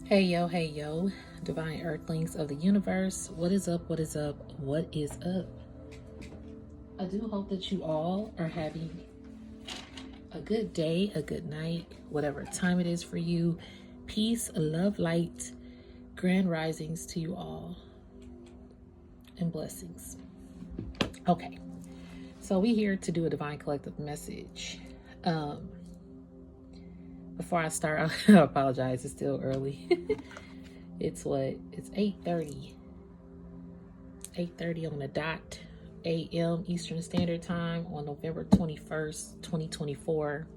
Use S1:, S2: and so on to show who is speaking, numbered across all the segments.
S1: Hey yo, divine earthlings of the universe. What is up? What is up? What is up? I do hope that you all are having a good day, a good night, whatever time it is for you. Peace, love, light, grand risings to you all, and blessings. Okay, so we're here to do a divine collective message. Before I start, I apologize. It's still early. It's 8:30. 8:30 on the dot a.m. Eastern Standard Time on November 21st, 2024.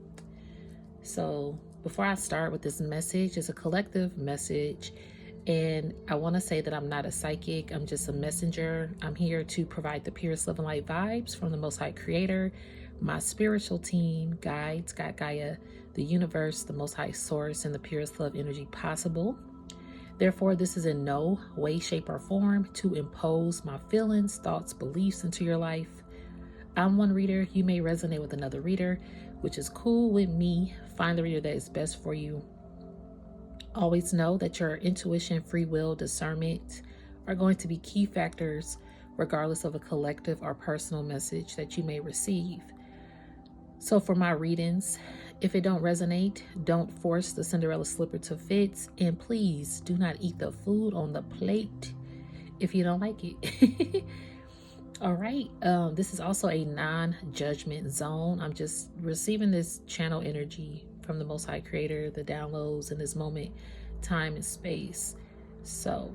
S1: So before I start with this message, it's a collective message. And I want to say that I'm not a psychic. I'm just a messenger. I'm here to provide the purest love and light vibes from the Most High Creator, my spiritual team, guides, God, Gaia, the universe, the Most High Source, and the purest love energy possible. Therefore, this is in no way, shape, or form to impose my feelings, thoughts, beliefs into your life. I'm one reader. You may resonate with another reader, which is cool with me. Find the reader that is best for you. Always know that your intuition, free will, discernment are going to be key factors regardless of a collective or personal message that you may receive. So for my readings, if it don't resonate, don't force the Cinderella slipper to fit, and please do not eat the food on the plate if you don't like it. All right, this is also a non-judgment zone. I'm just receiving this channel energy from the Most High Creator, the downloads in this moment, time and space. So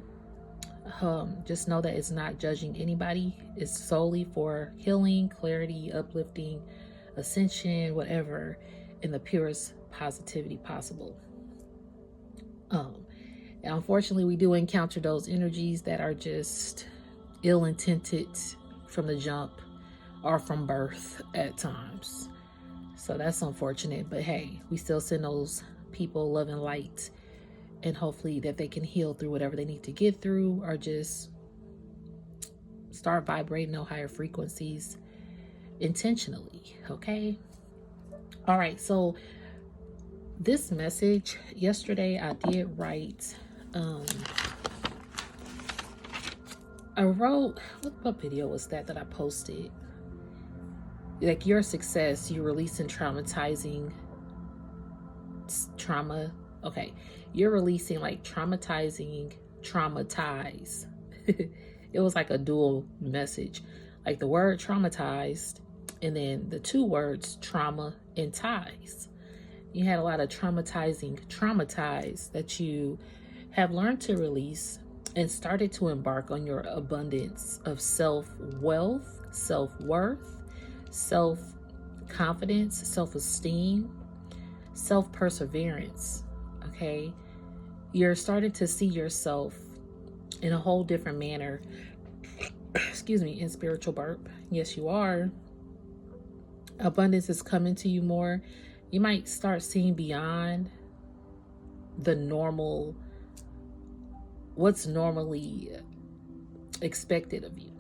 S1: just know that it's not judging anybody. It's solely for healing, clarity, uplifting, ascension, whatever, in the purest positivity possible. And unfortunately, we do encounter those energies that are just ill-intended from the jump or from birth at times. So that's unfortunate, but hey, we still send those people love and light, and hopefully that they can heal through whatever they need to get through, or just start vibrating on higher frequencies intentionally. Okay. All right. So this message, yesterday I did write, I wrote, what video was that I posted? Like, your success, you're releasing traumatizing trauma. Okay. You're releasing like traumatize. It was like a dual message, like the word traumatized, and then the two words trauma and ties. You had a lot of traumatized that you have learned to release and started to embark on your abundance of self-wealth, self-worth, self-confidence, self-esteem, self-perseverance. Okay. You're starting to see yourself in a whole different manner. Excuse me, in spiritual burp. Yes, you are. Abundance is coming to you more. You might start seeing beyond the normal, what's normally expected of you.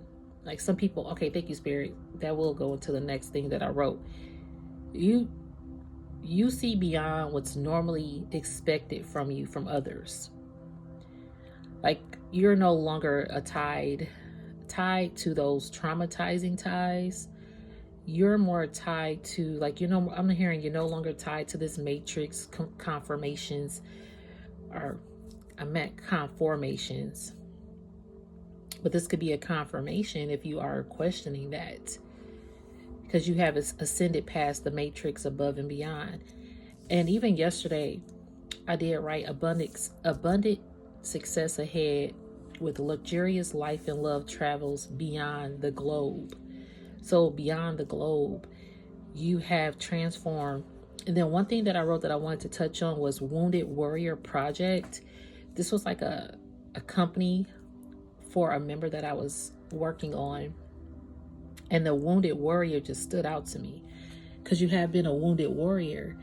S1: Like some people, okay, thank you, Spirit. That will go into the next thing that I wrote. You see beyond what's normally expected from you, from others. Like, you're no longer tied to those traumatizing ties. You're more tied to, like, I'm hearing you're no longer tied to this matrix conformations, or I meant conformations. But this could be a confirmation if you are questioning that, because you have ascended past the matrix, above and beyond. And even yesterday, I did write abundant success ahead with luxurious life and love travels beyond the globe. So beyond the globe, you have transformed. And then one thing that I wrote that I wanted to touch on was Wounded Warrior Project. This was like a company for a member that I was working on. And the Wounded Warrior just stood out to me, because you have been a wounded warrior,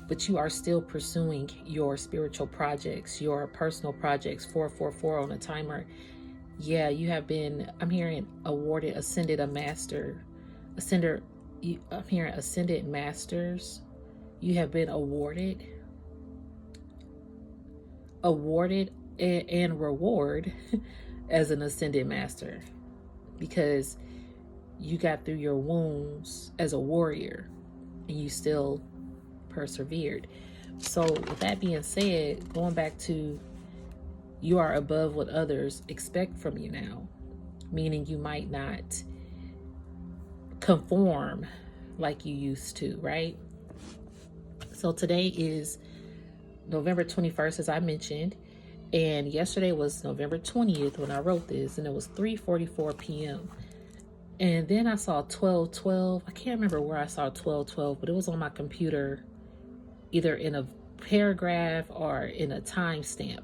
S1: but you are still pursuing your spiritual projects, your personal projects. 444 on a timer. Yeah, you have been, I'm hearing, awarded, ascended a master, I'm hearing ascended masters. You have been awarded awarded and reward as an ascended master, because you got through your wounds as a warrior and you still persevered. So with that being said, going back to, you are above what others expect from you now, meaning you might not conform like you used to, right? So today is November 21st, as I mentioned, and yesterday was November 20th when I wrote this, and it was 3:44 p.m. And then I saw 12:12. I can't remember where I saw 12:12, but it was on my computer, either in a paragraph or in a timestamp.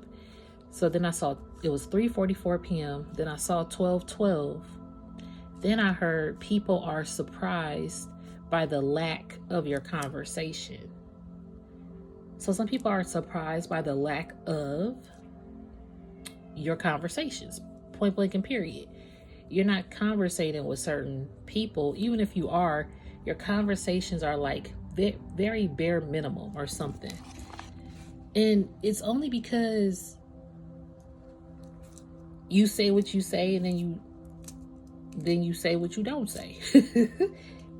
S1: So then I saw it was 3:44 p.m. Then I saw 12:12. Then I heard people are surprised by the lack of your conversation. So some people are surprised by the lack of your conversations, point blank and period. You're not conversating with certain people. Even if you are, your conversations are like very bare minimum or something. And it's only because you say what you say, and then you say what you don't say.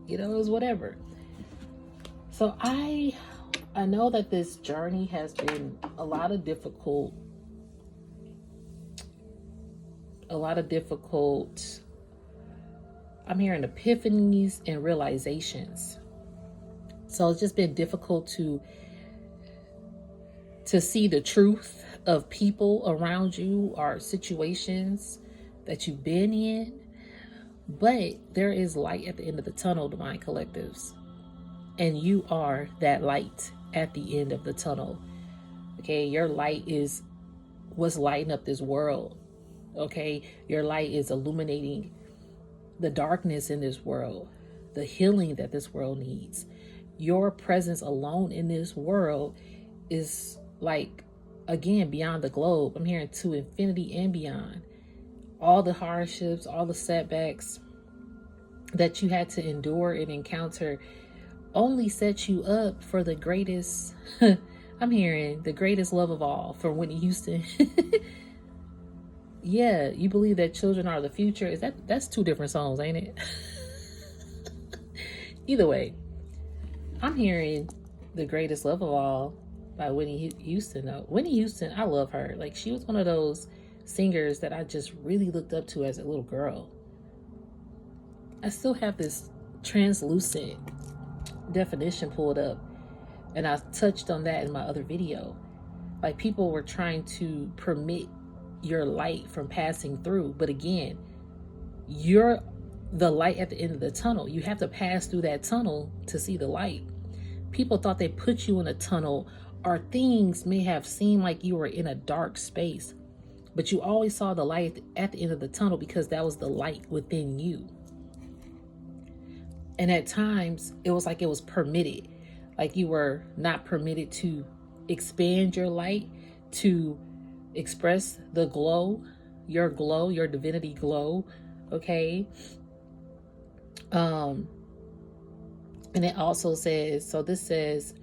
S1: You know, it's whatever. So I know that this journey has been a lot of difficult, I'm hearing epiphanies and realizations. So it's just been difficult to see the truth of people around you or situations that you've been in. But there is light at the end of the tunnel, Divine Collectives. And you are that light at the end of the tunnel. Okay, your light is what's lighting up this world. Okay, your light is illuminating the darkness in this world, the healing that this world needs. Your presence alone in this world is like, again, beyond the globe. I'm hearing to infinity and beyond. All the hardships, all the setbacks that you had to endure and encounter only set you up for the greatest, I'm hearing the greatest love of all, from Whitney Houston. Yeah, you believe that children are the future. That's two different songs, ain't it? Either way, I'm hearing the greatest love of all by Whitney Houston. Though Whitney Houston, I love her. Like, she was one of those singers that I just really looked up to as a little girl. I still have this translucent definition pulled up, and I touched on that in my other video. Like, people were trying to permit your light from passing through, but again, you're the light at the end of the tunnel. You have to pass through that tunnel to see the light. People thought they put you in a tunnel, or things may have seemed like you were in a dark space, but you always saw the light at the end of the tunnel, because that was the light within you. And at times it was like it was permitted, like you were not permitted to expand your light, to express the glow, your divinity glow. Okay. And it also says, so this says,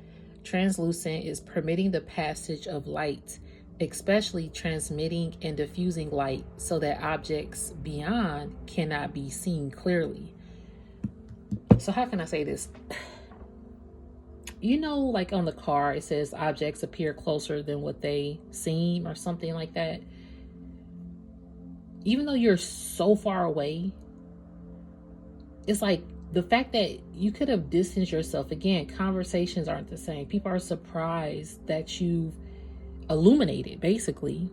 S1: translucent is permitting the passage of light, especially transmitting and diffusing light so that objects beyond cannot be seen clearly. So how can I say this? You know, like on the car, it says objects appear closer than what they seem, or something like that. Even though you're so far away, it's like the fact that you could have distanced yourself. Again, conversations aren't the same. People are surprised that you've illuminated, basically.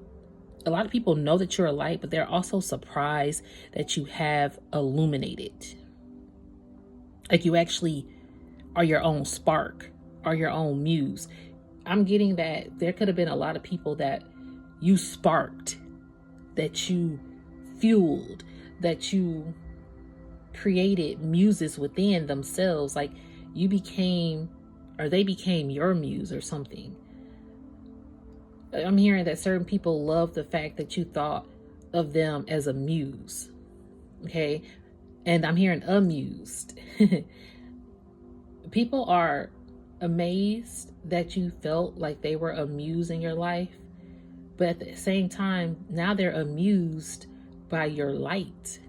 S1: A lot of people know that you're a light, but they're also surprised that you have illuminated. Like, you actually are your own spark, are your own muse. I'm getting that there could have been a lot of people that you sparked, that you fueled, that you created muses within themselves. Like, you became, or they became your muse or something. I'm hearing that certain people love the fact that you thought of them as a muse. Okay. And I'm hearing amused. People are amazed that you felt like they were a muse in your life, But at the same time, now they're amused by your light.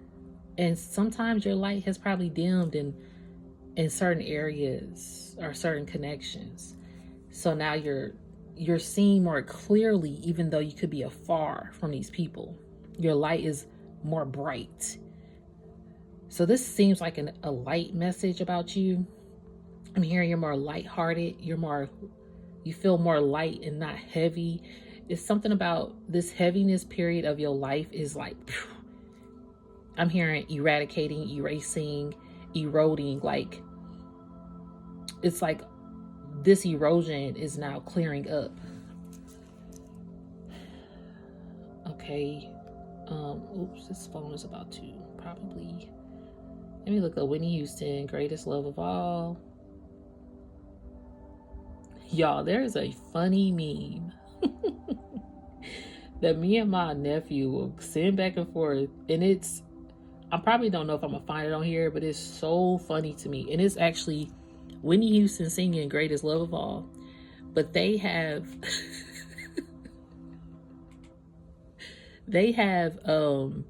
S1: And sometimes your light has probably dimmed in certain areas or certain connections. So now you're seeing more clearly, even though you could be afar from these people. Your light is more bright. So this seems like a light message about you. I'm hearing you're more lighthearted. You feel more light and not heavy. It's something about this heaviness period of your life is like, I'm hearing eradicating, erasing, eroding. Like, it's like this erosion is now clearing up. Okay. Oops, this phone is about to probably... Let me look up Whitney Houston, greatest love of all. Y'all, there's a funny meme that me and my nephew will send back and forth. And I probably don't know if I'm gonna find it on here, but it's so funny to me. And it's actually Whitney Houston singing greatest love of all. But they have, trying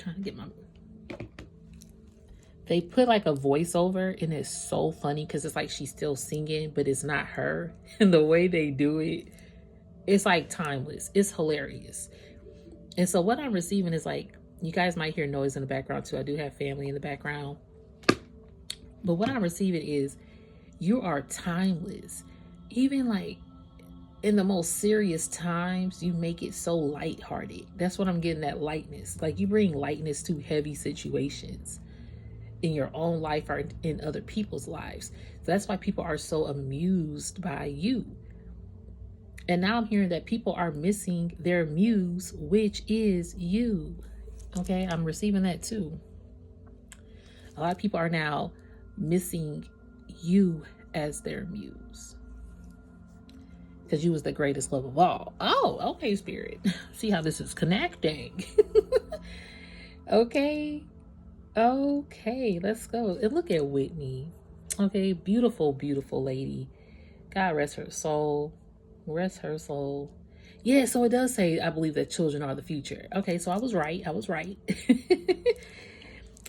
S1: to get my... They put like a voiceover, and it's so funny because it's like she's still singing, but it's not her. And the way they do it, it's like timeless. It's hilarious. And so what I'm receiving is like, you guys might hear noise in the background too. I do have family in the background. But what I'm receiving is you are timeless. Even like in the most serious times, you make it so lighthearted. That's what I'm getting, that lightness. Like you bring lightness to heavy situations in your own life or in other people's lives. So that's why people are so amused by you. And now I'm hearing that people are missing their muse, which is you. Okay, I'm receiving that too. A lot of people are now missing you as their muse, because you was the greatest love of all. Oh, okay, Spirit. See how this is connecting. Okay, let's go. And look at Whitney. Okay, beautiful, beautiful lady. God rest her soul. Rest her soul. Yeah, so it does say, I believe that children are the future. Okay, so I was right.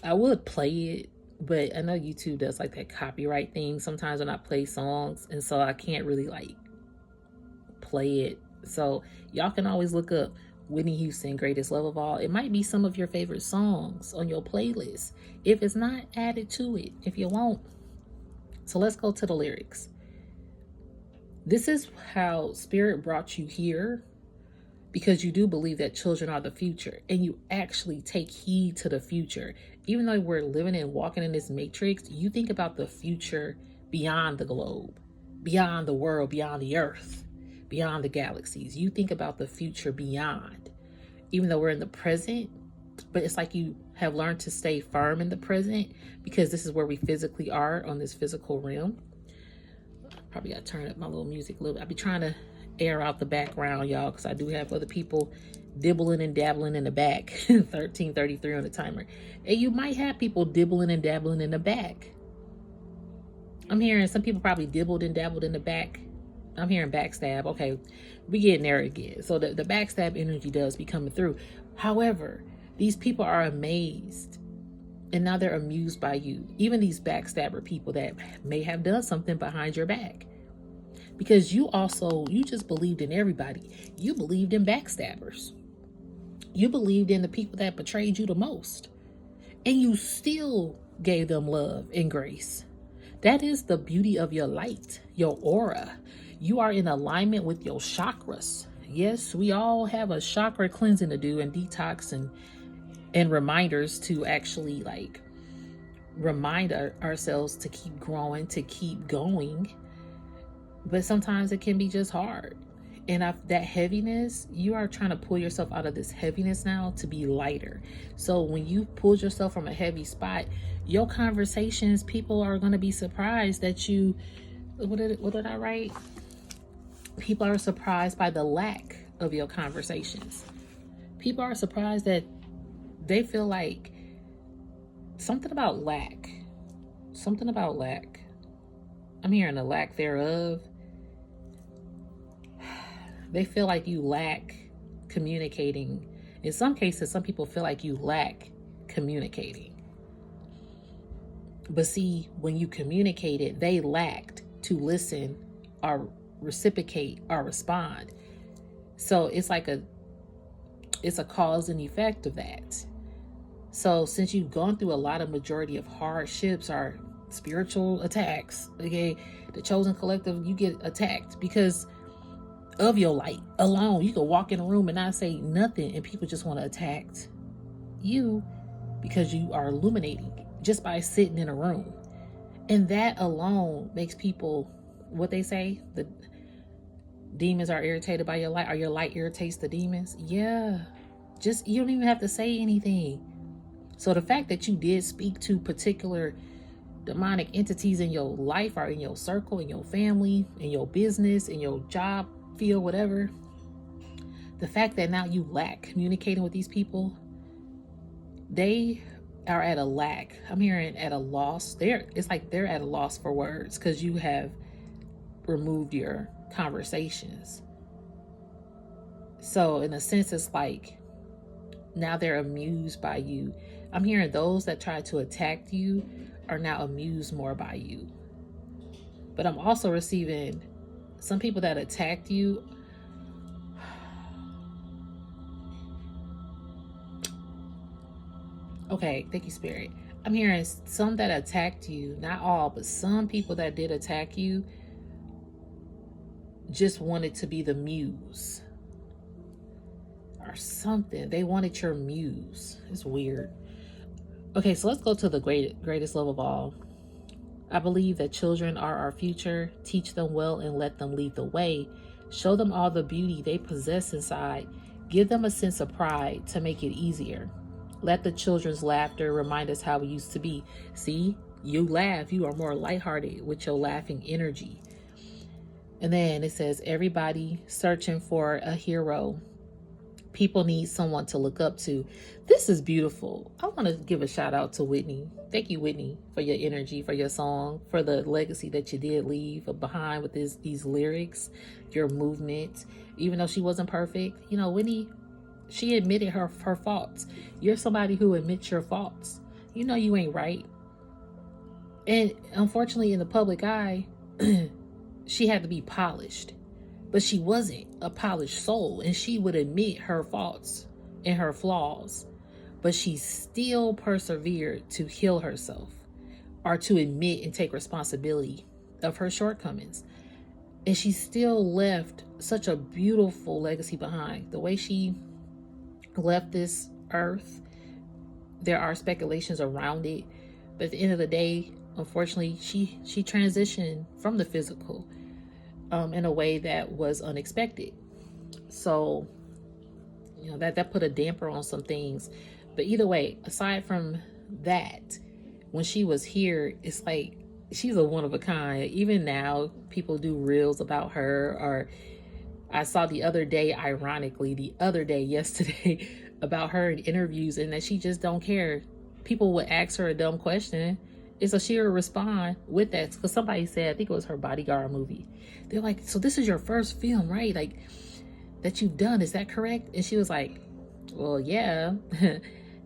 S1: I would play it, but I know YouTube does like that copyright thing sometimes when I play songs, and so I can't really like play it. So y'all can always look up Whitney Houston, greatest love of all. It might be some of your favorite songs on your playlist. If it's not, add it to it if you want. So let's go to the lyrics. This is how Spirit brought you here, because you do believe that children are the future, and you actually take heed to the future. Even though we're living and walking in this matrix, you think about the future beyond the globe, beyond the world, beyond the earth, beyond the galaxies. You think about the future beyond, even though we're in the present, but it's like you have learned to stay firm in the present, because this is where we physically are on this physical realm. Probably got to turn up my little music a little bit. I'll be trying to air out the background, y'all, because I do have other people dibbling and dabbling in the back. 13:33 on the timer. And you might have people dibbling and dabbling in the back. I'm hearing some people probably dibbled and dabbled in the back. I'm hearing backstab. Okay, we getting there again. So the backstab energy does be coming through. However, these people are amazed, and now they're amused by you. Even these backstabber people that may have done something behind your back. Because you just believed in everybody. You believed in backstabbers. You believed in the people that betrayed you the most. And you still gave them love and grace. That is the beauty of your light, your aura. You are in alignment with your chakras. Yes, we all have a chakra cleansing to do, and detox and reminders to actually like remind ourselves to keep growing, to keep going. But sometimes it can be just hard. And that heaviness, you are trying to pull yourself out of this heaviness now to be lighter. So when you pulled yourself from a heavy spot, your conversations, people are going to be surprised that you, what did I write? People are surprised by the lack of your conversations. People are surprised that they feel like something about lack. I'm hearing the lack thereof. they feel like you lack communicating. In some cases, some people feel like you lack communicating. But see, when you communicated, they lacked to listen or reciprocate or respond. So it's like it's a cause and effect of that. So since you've gone through a lot of majority of hardships or spiritual attacks, okay, the chosen collective, you get attacked because of your light alone. You can walk in a room and not say nothing and people just want to attack you because you are illuminating just by sitting in a room. And that alone makes people, what they say, the demons are irritated by your light, or your light irritates the demons. Yeah, just, you don't even have to say anything. So the fact that you did speak to particular demonic entities in your life or in your circle, in your family, in your business, in your job field, whatever, the fact that now you lack communicating with these people, they are at a lack. I'm hearing at a loss. It's like they're at a loss for words because you have removed your conversations. So in a sense, it's like now they're amused by you. I'm hearing those that try to attack you are now amused more by you. But I'm also receiving some people that attacked you. Okay, thank you, Spirit. I'm hearing some that attacked you, not all, but some people that did attack you just wanted to be the muse or something. They wanted your muse. It's weird. Okay, so let's go to the greatest love of all. I believe that children are our future. Teach them well and let them lead the way. Show them all the beauty they possess inside. Give them a sense of pride to make it easier. Let the children's laughter remind us how we used to be. See, you laugh. You are more lighthearted with your laughing energy. And then it says, everybody searching for a hero. People need someone to look up to. This is beautiful. I want to give a shout out to Whitney. Thank you, Whitney, for your energy, for your song, for the legacy that you did leave behind with these lyrics, your movement. Even though she wasn't perfect, you know, Whitney, she admitted her faults. You're somebody who admits your faults. You know you ain't right. And unfortunately, in the public eye, she had to be polished. But she wasn't a polished soul, and she would admit her faults and her flaws. But she still persevered to heal herself or to admit and take responsibility of her shortcomings. And she still left such a beautiful legacy behind. The way she left this earth, there are speculations around it. But at the end of the day, unfortunately, she transitioned from the physical in a way that was unexpected. So, you know, that put a damper on some things. But either way, aside from that, when she was here, it's like she's a one of a kind. Even now, people do reels about her. Or I saw yesterday, about her in interviews, and that she just don't care. People would ask her a dumb question, and so she would respond with that. Because somebody said, I think it was her Bodyguard movie. They're like, so this is your first film, right? Like, that you've done, is that correct? And she was like, well, yeah.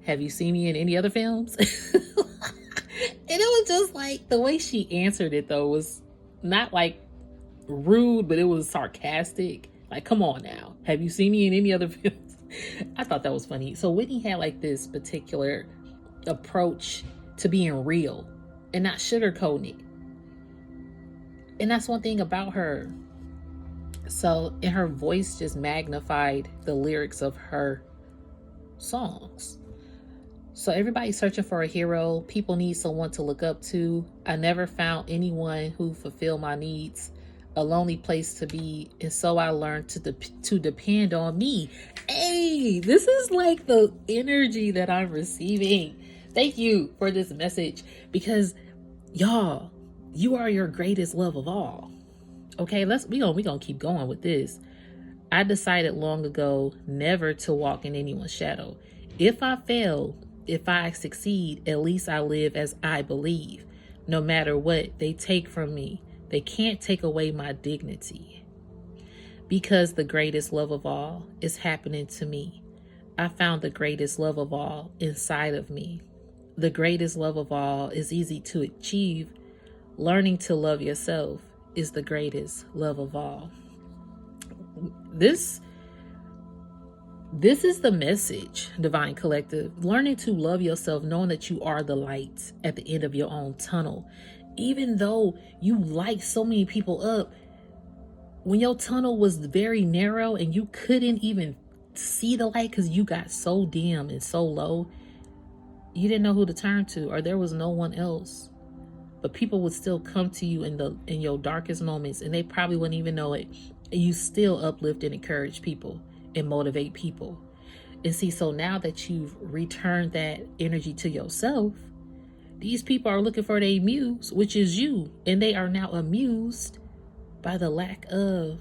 S1: Have you seen me in any other films? And it was just like, the way she answered it, though, was not like rude, but it was sarcastic. Like, come on now. Have you seen me in any other films? I thought that was funny. So Whitney had like this particular approach to being real and not sugarcoating it. And that's one thing about her. So, and her voice just magnified the lyrics of her songs. So everybody's searching for a hero. People need someone to look up to. I never found anyone who fulfilled my needs. A lonely place to be. And so I learned to depend on me. Hey, this is like the energy that I'm receiving. Thank you for this message, because y'all, you are your greatest love of all. Okay, we gonna keep going with this. I decided long ago never to walk in anyone's shadow. If I fail, if I succeed, at least I live as I believe. No matter what they take from me, they can't take away my dignity. because the greatest love of all is happening to me. I found the greatest love of all inside of me. The greatest love of all is easy to achieve. Learning to love yourself is the greatest love of all. This is the message, Divine Collective. Learning to love yourself, knowing that you are the light at the end of your own tunnel. Even though you light so many people up, when your tunnel was very narrow and you couldn't even see the light because you got so dim and so low, you didn't know who to turn to, or there was no one else. But people would still come to you in your darkest moments, and they probably wouldn't even know it. And you still uplift and encourage people and motivate people. And see, so now that you've returned that energy to yourself, these people are looking for their muse, which is you. And they are now amused by the lack of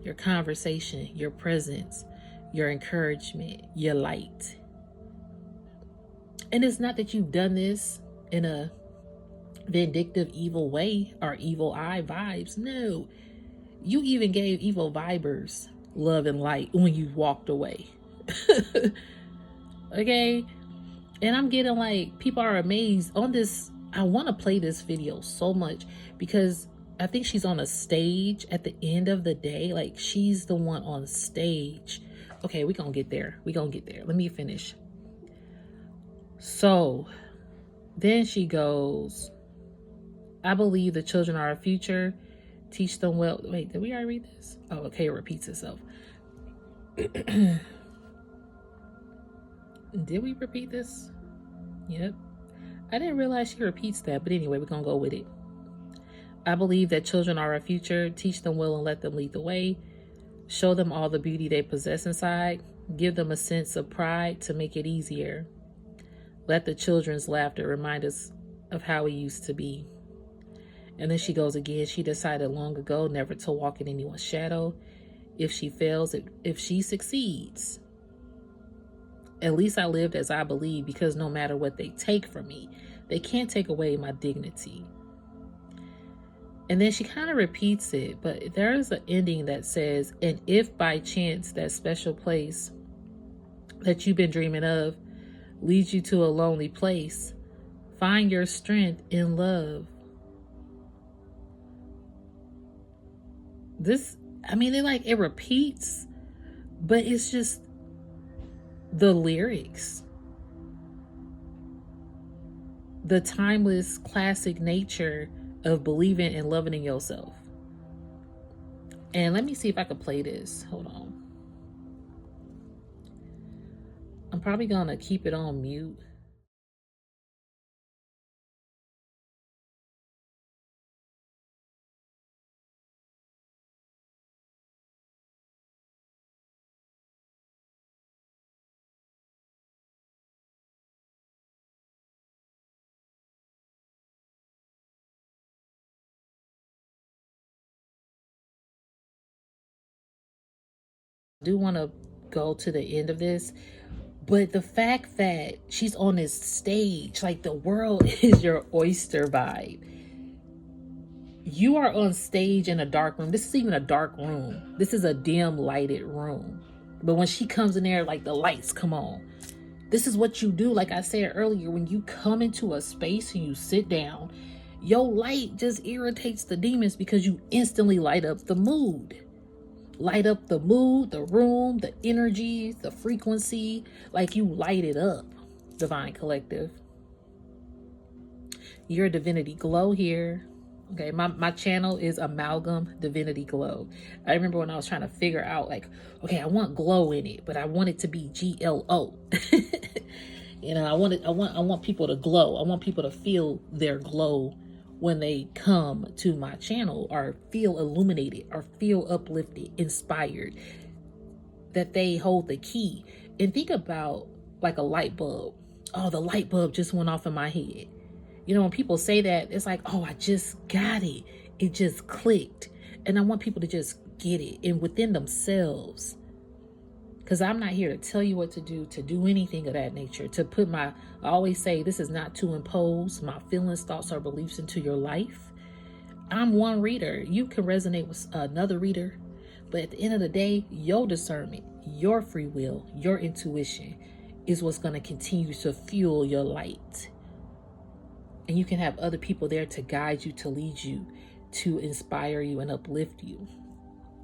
S1: your conversation, your presence, your encouragement, your light. And it's not that you've done this in a vindictive, evil way or evil eye vibes. No, you even gave evil vibers love and light when you walked away. Okay. And I'm getting like, people are amazed on this. I want to play this video so much because I think she's on a stage at the end of the day. Like, she's the one on stage. Okay, we're going to get there. We're going to get there. Let me finish. So then she goes, I believe the children are our future. Teach them well. Wait, did we already read this? Oh, okay, it repeats itself. Did we repeat this? Yep. I didn't realize she repeats that, but anyway, we're going to go with it. I believe that children are our future. Teach them well and let them lead the way. Show them all the beauty they possess inside. Give them a sense of pride to make it easier. Let the children's laughter remind us of how we used to be. And then she goes again. She decided long ago never to walk in anyone's shadow. If she fails, if she succeeds, at least I lived as I believe, because no matter what they take from me, they can't take away my dignity. And then she kind of repeats it, but there is an ending that says, and if by chance that special place that you've been dreaming of leads you to a lonely place, find your strength in love. This, I mean, it repeats, but it's just the lyrics, the timeless classic nature of believing and loving in yourself. And let me see if I can play this. Hold on. I'm probably gonna keep it on mute. I do want to go to the end of this, but the fact that she's on this stage, like the world is your oyster vibe. You are on stage in a dark room. This is even a dark room. This is a dim lighted room. But when she comes in there, like the lights come on. This is what you do. Like I said earlier, when you come into a space and you sit down, your light just irritates the demons because you instantly light up the mood. Light up the mood, the room, the energy, the frequency, like you light it up, Divine Collective. Your Divinity Glow here. Okay, my channel is Amalgam Divinity Glow. I remember when I was trying to figure out, like, okay, I want glow in it, but I want it to be GLO. You know, I want people to glow. I want people to feel their glow when they come to my channel, or feel illuminated, or feel uplifted, inspired, that they hold the key. And think about like a light bulb. Oh, the light bulb just went off in my head. You know, when people say that, it's like, oh, I just got it. It just clicked. And I want people to just get it, and within themselves. Because I'm not here to tell you what to do anything of that nature. I always say, this is not to impose my feelings, thoughts, or beliefs into your life. I'm one reader. You can resonate with another reader. But at the end of the day, your discernment, your free will, your intuition is what's going to continue to fuel your light. And you can have other people there to guide you, to lead you, to inspire you and uplift you.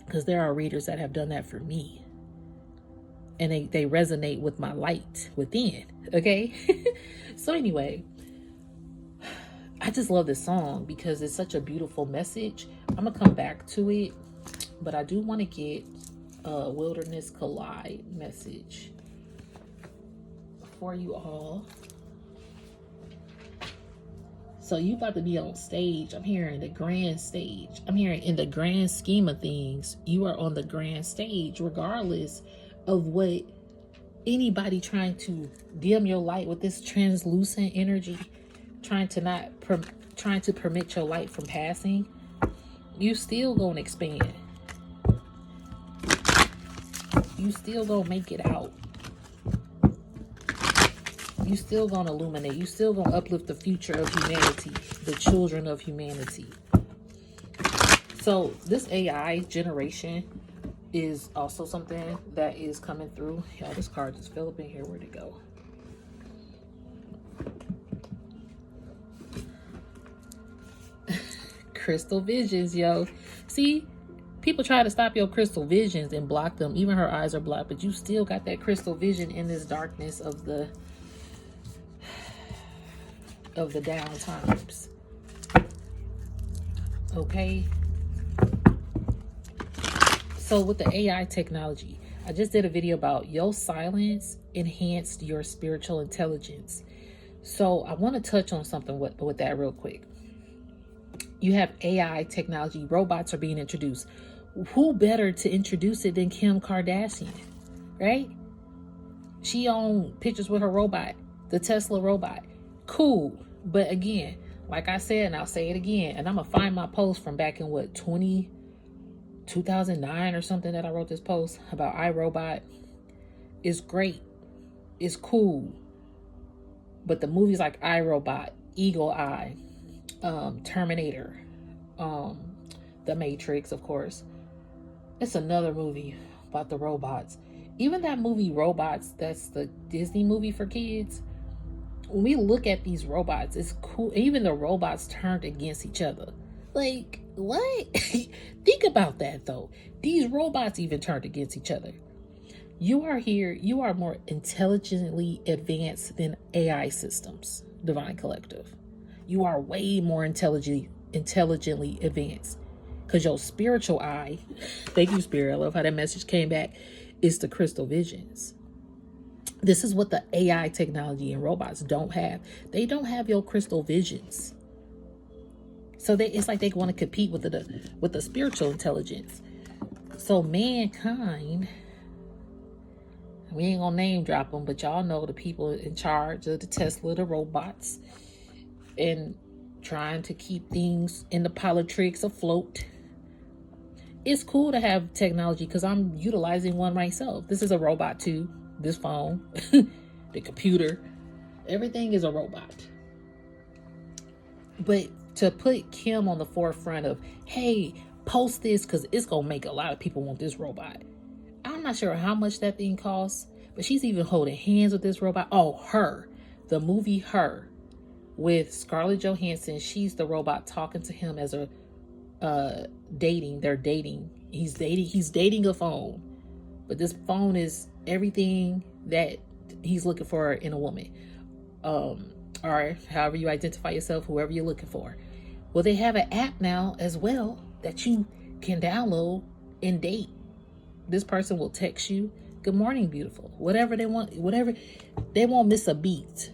S1: Because there are readers that have done that for me. And they resonate with my light within. Okay? So anyway, I just love this song because it's such a beautiful message. I'm going to come back to it. But I do want to get a Wilderness Collide message for you all. So you about to be on stage. I'm hearing the grand stage. I'm hearing in the grand scheme of things, you are on the grand stage, regardless of what anybody trying to dim your light with this translucent energy, trying to permit your light from passing. You still gonna expand. You still gonna make it out. You still gonna illuminate. You still gonna uplift the future of humanity, the children of humanity. So this AI generation is also something that is coming through. Y'all, this card just fell up in here. Where'd it go? Crystal visions, yo. See, people try to stop your crystal visions and block them. Even her eyes are blocked, but you still got that crystal vision in this darkness of the down times. Okay. So with the AI technology, I just did a video about your silence enhanced your spiritual intelligence. So I want to touch on something with that real quick. You have AI technology, robots are being introduced. Who better to introduce it than Kim Kardashian, right? She on pictures with her robot, the Tesla robot. Cool. But again, like I said, and I'll say it again, and I'm going to find my post from back in 2009 or something that I wrote this post about iRobot. It's great. It's cool. But the movies like iRobot, Eagle Eye, Terminator, The Matrix, of course. It's another movie about the robots. Even that movie Robots, that's the Disney movie for kids. When we look at these robots, it's cool. Even the robots turned against each other. Like, what? Think about that, though. These robots even turned against each other. You are here. You are more intelligently advanced than AI systems, Divine Collective. You are way more intelligently advanced. Because your spiritual eye, thank you, Spirit, I love how that message came back, is the crystal visions. This is what the AI technology and robots don't have. They don't have your crystal visions. So it's like they want to compete with the spiritual intelligence. So mankind, we ain't gonna name drop them, but y'all know the people in charge of the Tesla, the robots, and trying to keep things in the politics afloat. It's cool to have technology because I'm utilizing one myself. This is a robot too. This phone, the computer, everything is a robot. But to put Kim on the forefront of, hey, post this because it's going to make a lot of people want this robot. I'm not sure how much that thing costs, but she's even holding hands with this robot. Oh, Her, the movie Her with Scarlett Johansson. She's the robot talking to him as a dating. They're dating. He's dating a phone, but this phone is everything that he's looking for in a woman, or however you identify yourself, whoever you're looking for. Well, they have an app now as well that you can download and date. This person will text you, "Good morning, beautiful," whatever they want, whatever. They won't miss a beat.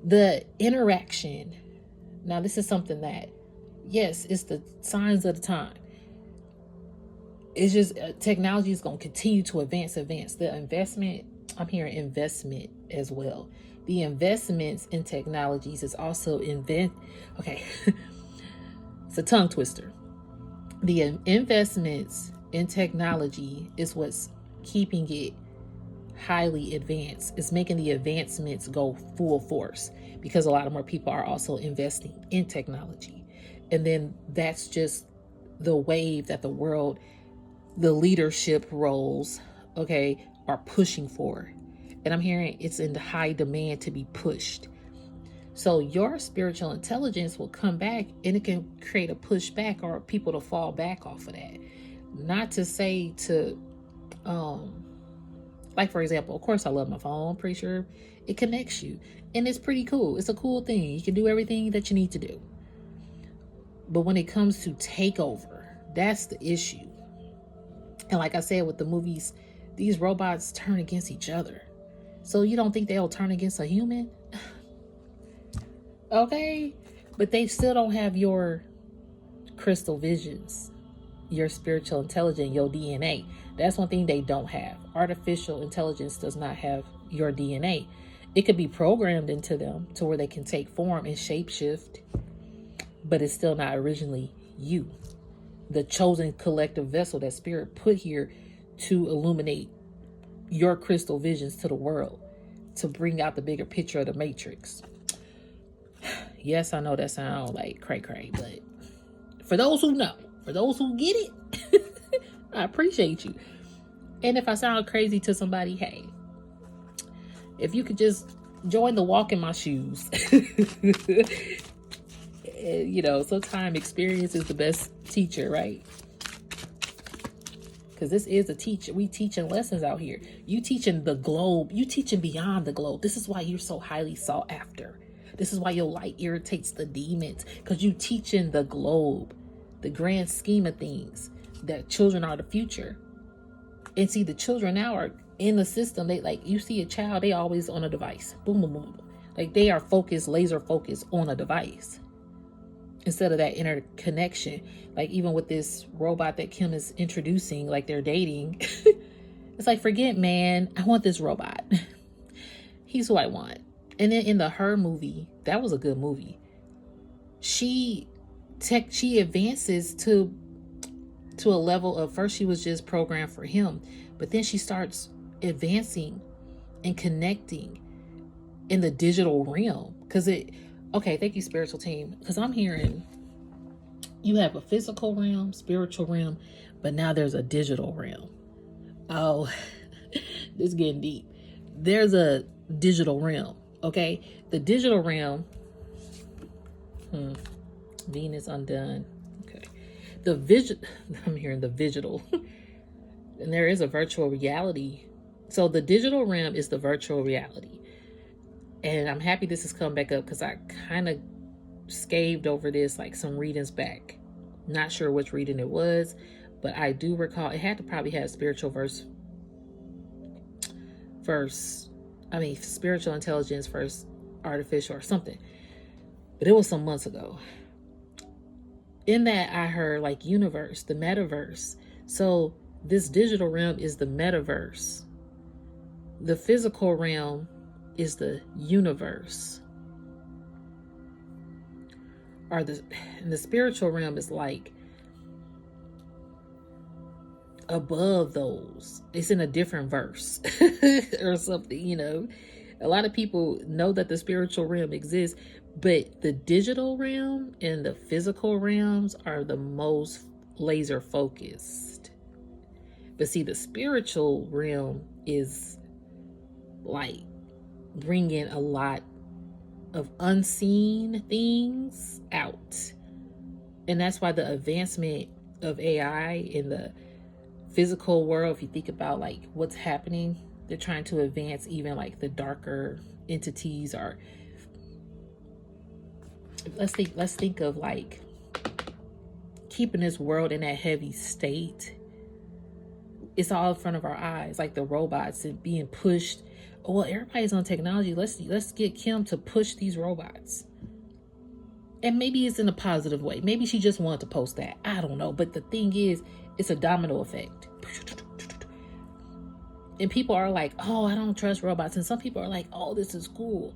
S1: The interaction. Now, this is something that, yes, it's the signs of the time. It's just technology is going to continue to advance. The investment, I'm hearing investment as well. The investments in technologies is also okay. It's a tongue twister. The investments in technology is what's keeping it highly advanced. It's making the advancements go full force because a lot more people are also investing in technology. And then that's just the wave that the world the leadership roles, okay, are pushing for. And I'm hearing it's in the high demand to be pushed. So your spiritual intelligence will come back and it can create a pushback or people to fall back off of that. Not to say to, like for example, of course I love my phone, I'm pretty sure it connects you. And it's pretty cool. It's a cool thing. You can do everything that you need to do. But when it comes to takeover, that's the issue. And like I said with the movies, these robots turn against each other. So you don't think they'll turn against a human? Okay, but they still don't have your crystal visions, your spiritual intelligence, your DNA. That's one thing they don't have. Artificial intelligence does not have your DNA. It could be programmed into them to where they can take form and shapeshift, but it's still not originally you, the chosen collective vessel that spirit put here to illuminate your crystal visions to the world, to bring out the bigger picture of the matrix. Yes, I know that sounds like cray-cray, but for those who know, for those who get it, I appreciate you. And if I sound crazy to somebody, hey, if you could just join the walk in my shoes. You know, sometimes experience is the best teacher, right? Because this is a teacher. We teaching lessons out here. You teaching the globe. You teaching beyond the globe. This is why you're so highly sought after. This is why your light irritates the demons, because you teaching the globe, the grand scheme of things, that children are the future. And see, the children now are in the system. They, like, you see a child, they always on a device. Boom, boom, boom. Like they are focused, laser focused on a device instead of that inner connection. Like even with this robot that Kim is introducing, like they're dating. It's like, forget man, I want this robot. He's who I want. And then in the Her movie, that was a good movie. She advances to a level of, first she was just programmed for him, but then she starts advancing and connecting in the digital realm. Okay, thank you, spiritual team. Because I'm hearing you have a physical realm, spiritual realm, but now there's a digital realm. Oh, this is getting deep. There's a digital realm. Okay, the digital realm, Venus undone. Okay, I'm hearing the digital, and there is a virtual reality. So the digital realm is the virtual reality, and I'm happy this has come back up because I kind of scaved over this like some readings back. Not sure which reading it was, but I do recall it had to probably have spiritual spiritual intelligence versus artificial or something. But it was some months ago. In that I heard like universe, the metaverse. So this digital realm is the metaverse. The physical realm is the universe. And the spiritual realm is like above those. It's in a different verse or something, you know. A lot of people know that the spiritual realm exists, but the digital realm and the physical realms are the most laser focused. But see, the spiritual realm is like bringing a lot of unseen things out. And that's why the advancement of AI in the physical world, if you think about like what's happening, they're trying to advance even like the darker entities. Or let's think of like keeping this world in that heavy state. It's all in front of our eyes, like the robots and being pushed. Well, everybody's on technology. Let's get Kim to push these robots. And maybe it's in a positive way. Maybe she just wanted to post that. I don't know. But the thing is, it's a domino effect. And people are like, oh, I don't trust robots. And some people are like, oh, this is cool.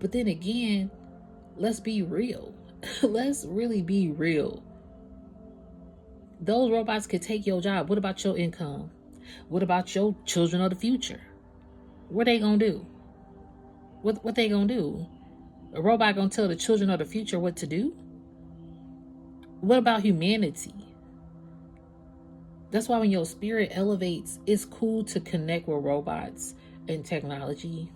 S1: But then again, let's be real. Let's really be real. Those robots could take your job. What about your income? What about your children of the future? What they gonna do? What they gonna do? A robot gonna tell the children of the future what to do? What about humanity? That's why when your spirit elevates, it's cool to connect with robots and technology.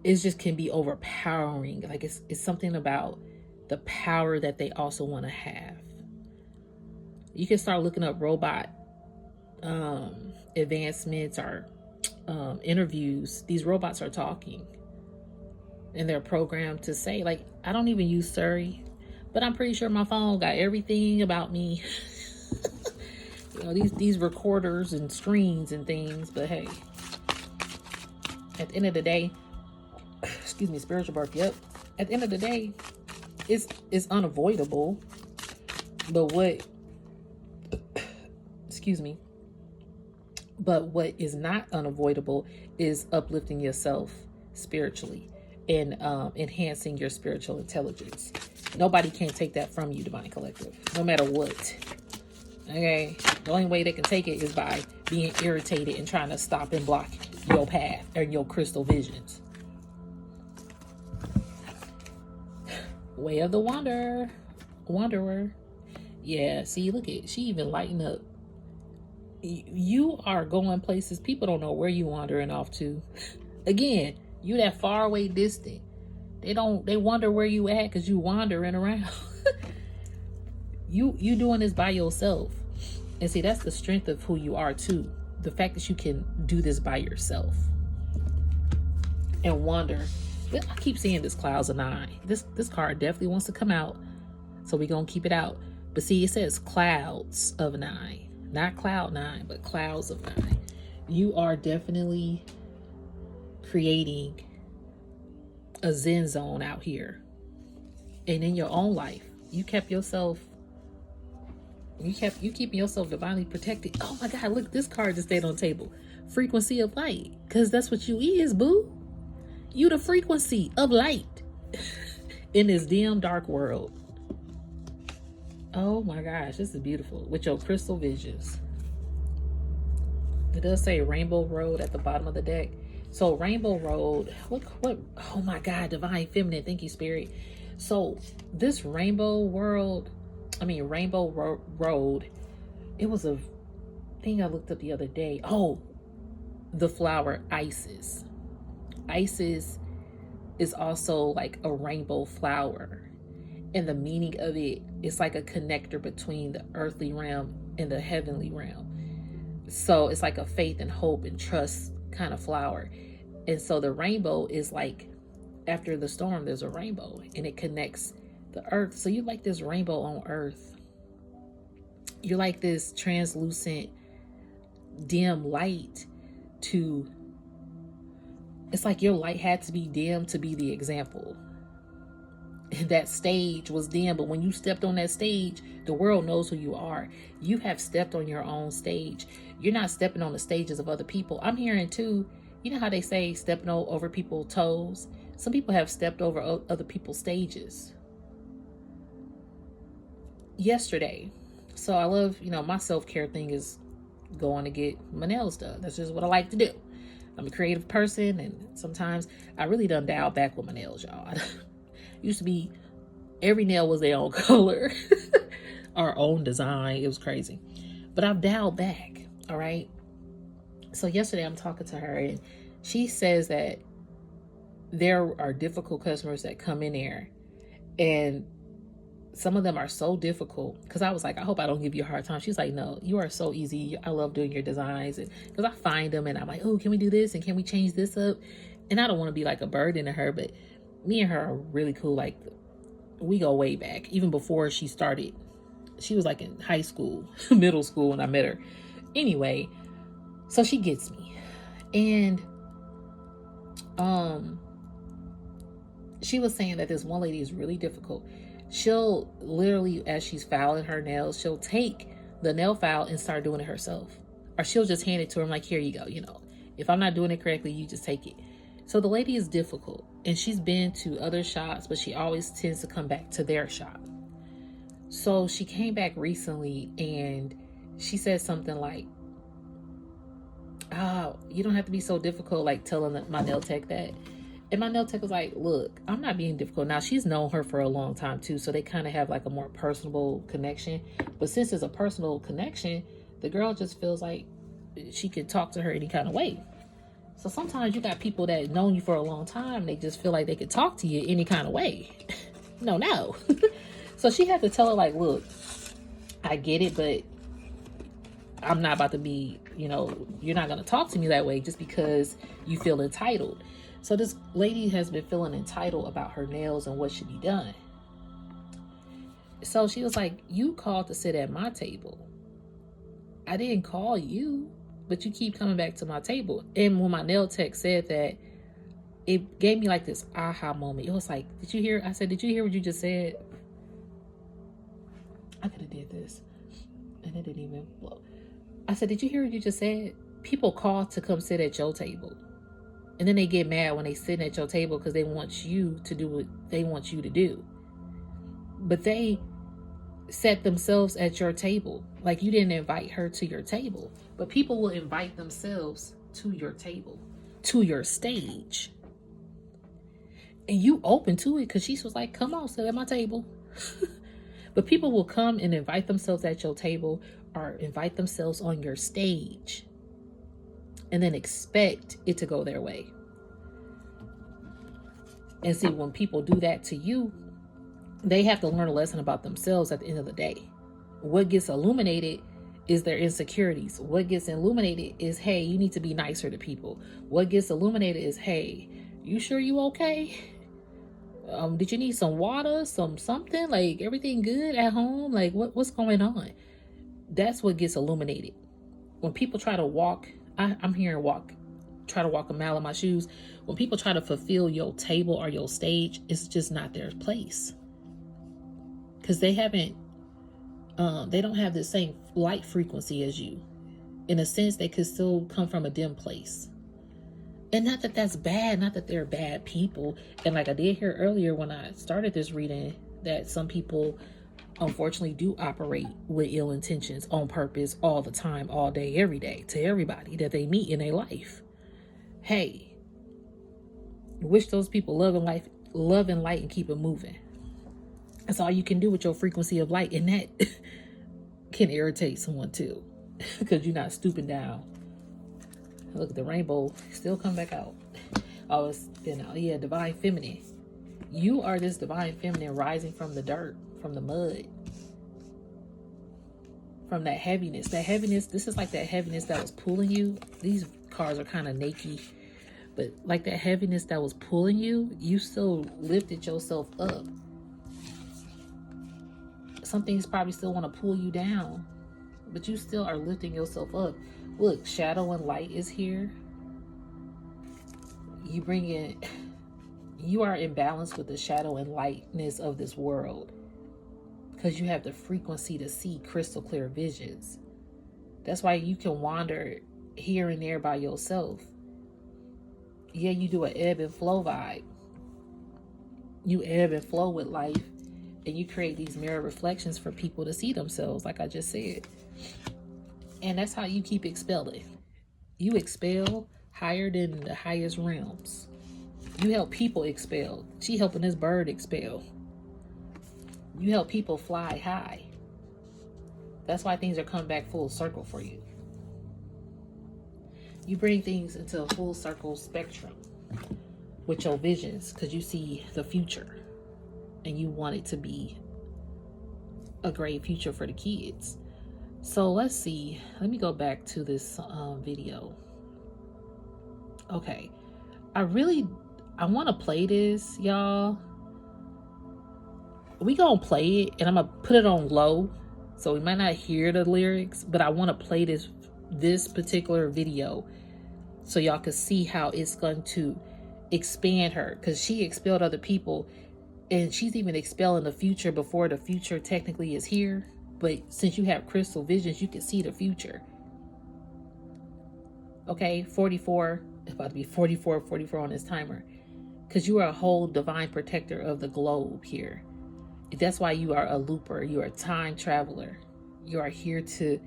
S1: It just can be overpowering. Like it's something about the power that they also want to have. You can start looking up robot advancements or interviews. These robots are talking, and they're programmed to say, like, I don't even use Siri, but I'm pretty sure my phone got everything about me. You know, these recorders and screens and things. But hey, at the end of the day, excuse me, spiritual birth. Yep. At the end of the day, it's unavoidable. But what, excuse me. But what is not unavoidable is uplifting yourself spiritually and enhancing your spiritual intelligence. Nobody can take that from you, Divine Collective, no matter what. Okay? The only way they can take it is by being irritated and trying to stop and block your path and your crystal visions. Way of the wanderer. Yeah, see, look at, she even lighten up. You are going places people don't know where you wandering off to. Again, you that far away distant. They wonder where you at because you wandering around. You doing this by yourself. And see, that's the strength of who you are too. The fact that you can do this by yourself. And wonder. I keep seeing this clouds of 9. This card definitely wants to come out. So we're gonna keep it out. But see, it says clouds of 9. Not cloud 9, but clouds of 9. You are definitely creating a Zen zone out here. And in your own life, you keeping yourself divinely protected. Oh my God, look, this card just stayed on the table. Frequency of light. Because that's what you is, boo. You the frequency of light in this dim, dark world. Oh my gosh, this is beautiful. With your crystal visions. It does say Rainbow Road at the bottom of the deck. So Rainbow Road, what, oh my God, Divine Feminine, thank you, Spirit. So this Rainbow Road, it was a thing I looked up the other day. Oh, the flower Isis. Isis is also like a rainbow flower. And the meaning of it is like a connector between the earthly realm and the heavenly realm. So it's like a faith and hope and trust kind of flower. And so the rainbow is like, after the storm, there's a rainbow and it connects the earth. So you like this rainbow on earth. You're like this translucent, dim light to, it's like your light had to be dim to be the example. That stage was dim, but when you stepped on that stage, the world knows who you are. You have stepped on your own stage. You're not stepping on the stages of other people. I'm hearing too, you know how they say stepping over people's toes? Some people have stepped over other people's stages. Yesterday, so I love, my self-care thing is going to get my nails done. That's just what I like to do. I'm a creative person, and sometimes I really done dial back with my nails, y'all. Used to be every nail was their own color, our own design. It was crazy, but I've dialed back. All right. So yesterday I'm talking to her and she says that there are difficult customers that come in there, and some of them are so difficult. Because I was like, I hope I don't give you a hard time. She's like, no, you are so easy. I love doing your designs. And because I find them and I'm like, oh, can we do this? And can we change this up? And I don't want to be like a burden to her, but me and her are really cool. Like, we go way back. Even before she started, she was like in high school, middle school when I met her. Anyway, so she gets me. And she was saying that this one lady is really difficult. She'll literally, as she's filing her nails, she'll take the nail file and start doing it herself. Or she'll just hand it to her. I'm like, here you go. If I'm not doing it correctly, you just take it. So the lady is difficult, and she's been to other shops, but she always tends to come back to their shop. So she came back recently and she said something like, oh, you don't have to be so difficult, like telling my nail tech that. And my nail tech was like, look, I'm not being difficult. Now, she's known her for a long time too, so they kind of have like a more personable connection. But since it's a personal connection, the girl just feels like she could talk to her any kind of way. So sometimes you got people that known you for a long time, they just feel like they could talk to you any kind of way. No. So she had to tell her, like, look, I get it, but I'm not about to be, you're not going to talk to me that way just because you feel entitled. So this lady has been feeling entitled about her nails and what should be done. So she was like, you called to sit at my table. I didn't call you, but you keep coming back to my table. And when my nail tech said that, it gave me like this aha moment. It was like, did you hear? I said, did you hear what you just said? I could have did this. And it didn't even blow. I said, did you hear what you just said? People call to come sit at your table. And then they get mad when they sit at your table because they want you to do what they want you to do. But they set themselves at your table. Like you didn't invite her to your table. But people will invite themselves to your table, to your stage. And you open to it because she was like, come on, sit at my table. But people will come and invite themselves at your table or invite themselves on your stage and then expect it to go their way. And see, when people do that to you, they have to learn a lesson about themselves at the end of the day. What gets illuminated is their insecurities. What gets illuminated is, hey, you need to be nicer to people. What gets illuminated is, hey, you sure you okay? Did you need some water, something? Like, everything good at home? Like, what's going on? That's what gets illuminated. When people try to walk, I'm hearing try to walk a mile in my shoes. When people try to fulfill your table or your stage, it's just not their place. Because they don't have the same light frequency as you. In a sense, they could still come from a dim place. And not that that's bad, not that they're bad people. And like I did hear earlier when I started this reading, that some people unfortunately do operate with ill intentions on purpose all the time, all day, every day, to everybody that they meet in their life. Hey, wish those people love and light and keep it moving. That's all you can do with your frequency of light. And that can irritate someone too, because you're not stooping down. Look at the rainbow still come back out. Oh, it's been out. Yeah, divine feminine. You are this divine feminine rising from the dirt, from the mud, from that heaviness. That heaviness, this is like that heaviness that was pulling you. These cards are kind of naked, but like that heaviness that was pulling you, you still lifted yourself up. Some things probably still want to pull you down, but you still are lifting yourself up. Look, shadow and light is here. You are in balance with the shadow and lightness of this world because you have the frequency to see crystal clear visions. That's why you can wander here and there by yourself. Yeah, you do an ebb and flow vibe. You ebb and flow with life, and you create these mirror reflections for people to see themselves, like I just said. And that's how you keep expelling. You expel higher than the highest realms. You help people expel. She helping this bird expel. You help people fly high. That's why things are coming back full circle for you. You bring things into a full circle spectrum with your visions because you see the future and you want it to be a great future for the kids. So let's see. Let me go back to this video. Okay. I want to play this, y'all. We gonna play it and I'm gonna put it on low. So we might not hear the lyrics, but I want to play this particular video so y'all can see how it's going to expand her. Because she expelled other people and she's even expelling the future before the future technically is here. But since you have crystal visions, you can see the future. Okay, 44, about to be 44 on this timer. Because you are a whole divine protector of the globe here. That's why you are a looper. You are a time traveler. You are here to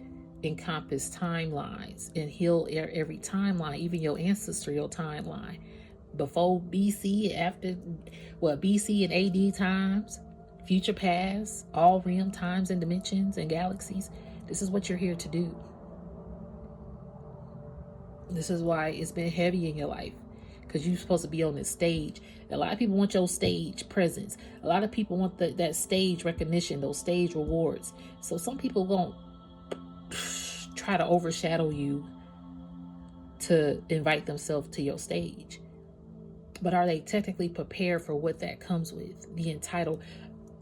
S1: encompass timelines and heal every timeline, even your ancestral timeline. before BC, after BC and AD times, future past, all realm times and dimensions and galaxies. This is what you're here to do. This is why it's been heavy in your life, because you're supposed to be on this stage. A lot of people want your stage presence. A lot of people want that stage recognition, those stage rewards. So some people won't try to overshadow you to invite themselves to your stage. But are they technically prepared for what that comes with? The entitled.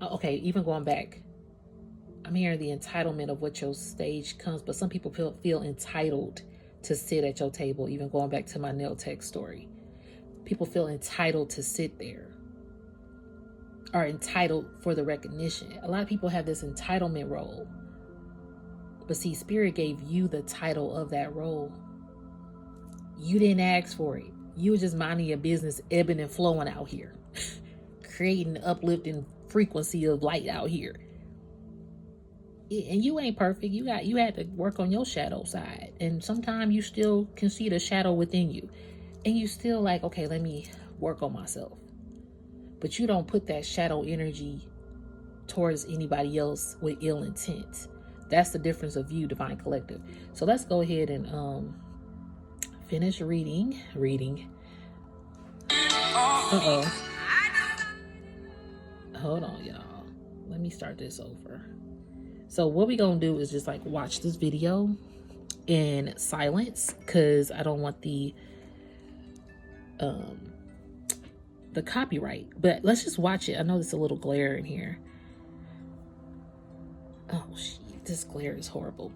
S1: Okay, even going back, I'm hearing the entitlement of what your stage comes, but some people feel entitled to sit at your table. Even going back to my nail tech story, people feel entitled to sit there, are entitled for the recognition. A lot of people have this entitlement role, but see, Spirit gave you the title of that role. You didn't ask for it. You were just minding your business, ebbing and flowing out here, creating uplifting frequency of light out here. And you ain't perfect. You had to work on your shadow side. And sometimes you still can see the shadow within you. And you still like, okay, let me work on myself. But you don't put that shadow energy towards anybody else with ill intent. That's the difference of you, Divine Collective. So let's go ahead and finish reading. Uh-oh. Hold on, y'all. Let me start this over. So what we gonna do is just like watch this video in silence, because I don't want the copyright. But let's just watch it. I know there's a little glare in here. Oh shit, this glare is horrible.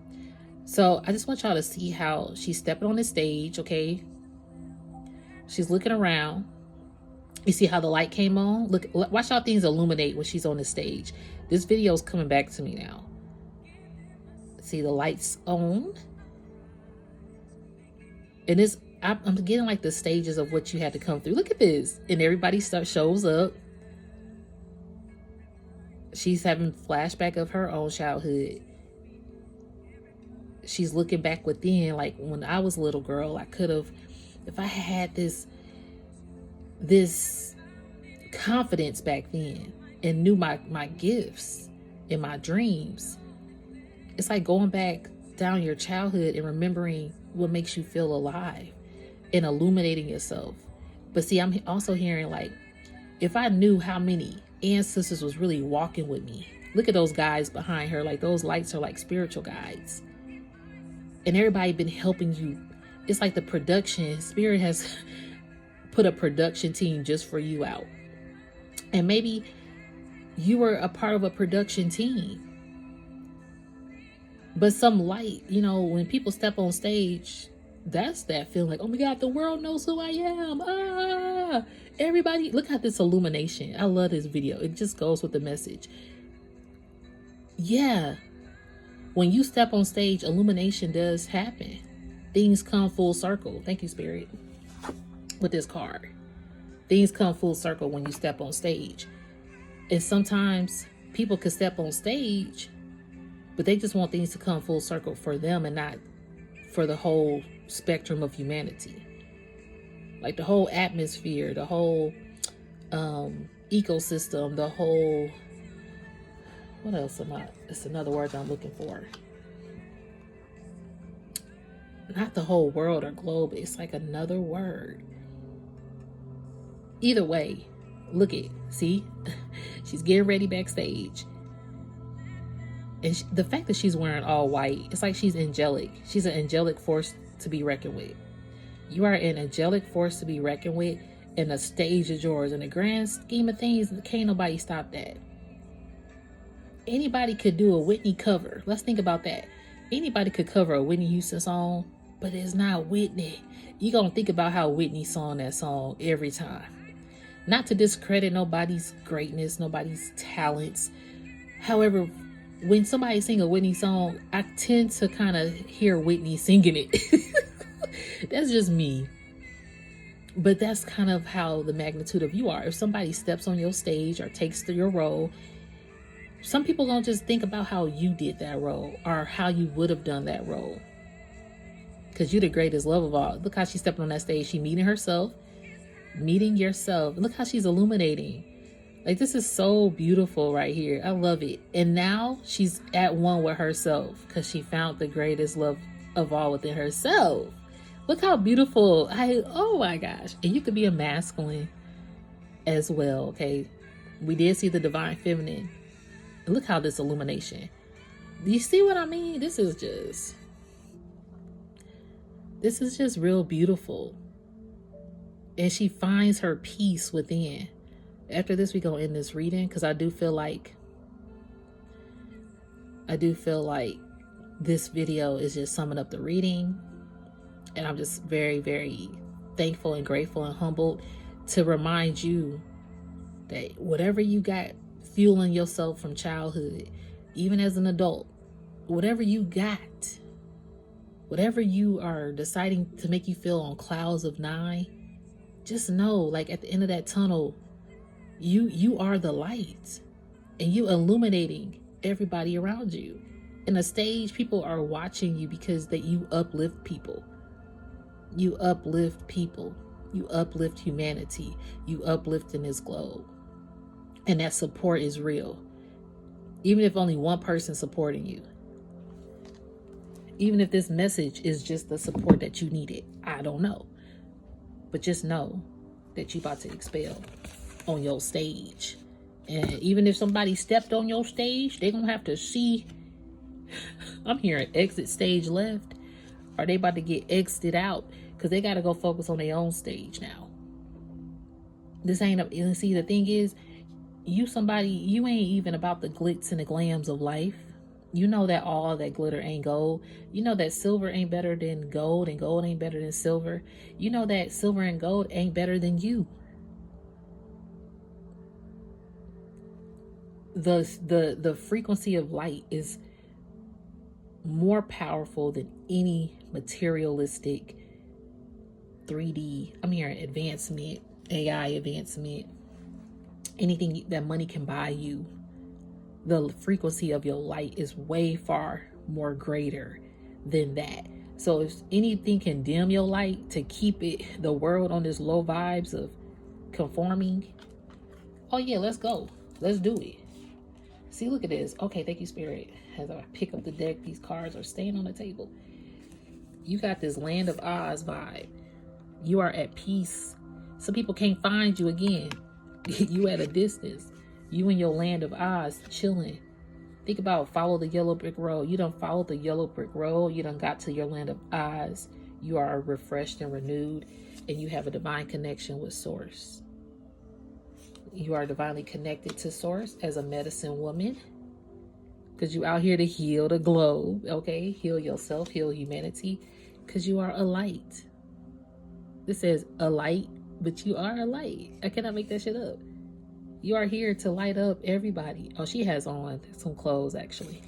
S1: So I just want y'all to see how she's stepping on the stage, okay? She's looking around. You see how the light came on? Look, watch how things illuminate when she's on the stage. This video is coming back to me now. See the lights on. And this, I'm getting like the stages of what you had to come through. Look at this. And everybody shows up. She's having flashback of her own childhood. She's looking back within, like when I was a little girl, I could have, if I had this confidence back then and knew my gifts and my dreams. It's like going back down your childhood and remembering what makes you feel alive and illuminating yourself. But see, I'm also hearing like, if I knew how many ancestors was really walking with me. Look at those guys behind her. Like those lights are like spiritual guides. And everybody been helping you. It's like the production. Spirit has put a production team just for you out. And maybe you were a part of a production team. But some light, you know, when people step on stage, that's that feeling like, oh my God, the world knows who I am. Ah, everybody, look at this illumination. I love this video. It just goes with the message. Yeah. When you step on stage, illumination does happen. Things come full circle. Thank you, Spirit. With this card. Things come full circle when you step on stage. And sometimes people could step on stage, but they just want things to come full circle for them and not for the whole spectrum of humanity. Like the whole atmosphere, the whole ecosystem, the whole, what else am I? It's another word I'm looking for. Not the whole world or globe. It's like another word. Either way, look it. See? She's getting ready backstage. And the fact that she's wearing all white, it's like she's angelic. She's an angelic force to be reckoned with. You are an angelic force to be reckoned with, and the stage is yours. In the grand scheme of things, can't nobody stop that. Anybody could do a Whitney cover. Let's think about that. Anybody could cover a Whitney Houston song, but it's not Whitney. You're going to think about how Whitney sung that song every time. Not to discredit nobody's greatness, nobody's talents. However, when somebody sing a Whitney song, I tend to kind of hear Whitney singing it. That's just me. But that's kind of how the magnitude of you are. If somebody steps on your stage or takes your role, some people don't just think about how you did that role or how you would have done that role. Because you're the greatest love of all. Look how she's stepping on that stage. She meeting herself. Meeting yourself. Look how she's illuminating. Like, this is so beautiful right here. I love it. And now she's at one with herself because she found the greatest love of all within herself. Look how beautiful. Oh my gosh. And you could be a masculine as well, okay? We did see the divine feminine. Look how this illumination. Do you see what I mean? This is just real beautiful. And she finds her peace within. After this, we go in this reading because I do feel like this video is just summing up the reading. And I'm just very, very thankful and grateful and humbled to remind you that whatever you got fueling yourself from childhood, even as an adult, whatever you got, whatever you are deciding to make you feel on clouds of nine, just know, like, at the end of that tunnel, you are the light, and you illuminating everybody around you. In a stage, people are watching you because you uplift people. You uplift people. You uplift humanity. You uplift in this globe. And that support is real. Even if only one person supporting you. Even if this message is just the support that you needed. I don't know. But just know that you about to expel on your stage. And even if somebody stepped on your stage, they're going to have to see. I'm hearing exit stage left. Or they about to get exited out. Because they got to go focus on their own stage now. This ain't a... See, the thing is, you ain't even about the glitz and the glams of life. You know that all that glitter ain't gold. You know that silver ain't better than gold, and gold ain't better than silver. You know that silver and gold ain't better than you. The frequency of light is more powerful than any materialistic 3D, I'm hearing advancement, AI advancement, anything that money can buy you. The frequency of your light is way far more greater than that. So if anything can dim your light to keep the world on this low vibes of conforming, oh yeah, let's go. Let's do it. See, look at this. Okay, thank you, Spirit. As I pick up the deck, these cards are staying on the table. You got this Land of Oz vibe. You are at peace. Some people can't find you again. You at a distance. You in your Land of Oz chilling. Think about follow the yellow brick road. You done followed the yellow brick road. You done got to your Land of Oz. You are refreshed and renewed. And you have a divine connection with Source. You are divinely connected to Source as a medicine woman. Because you out here to heal the globe. Okay? Heal yourself. Heal humanity. Because you are a light. This says a light, but you are a light. I cannot make that shit up. You are here to light up everybody. Oh, she has on some clothes, actually.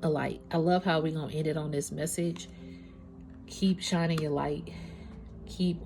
S1: A light. I love how we're going to end it on this message. Keep shining your light. Keep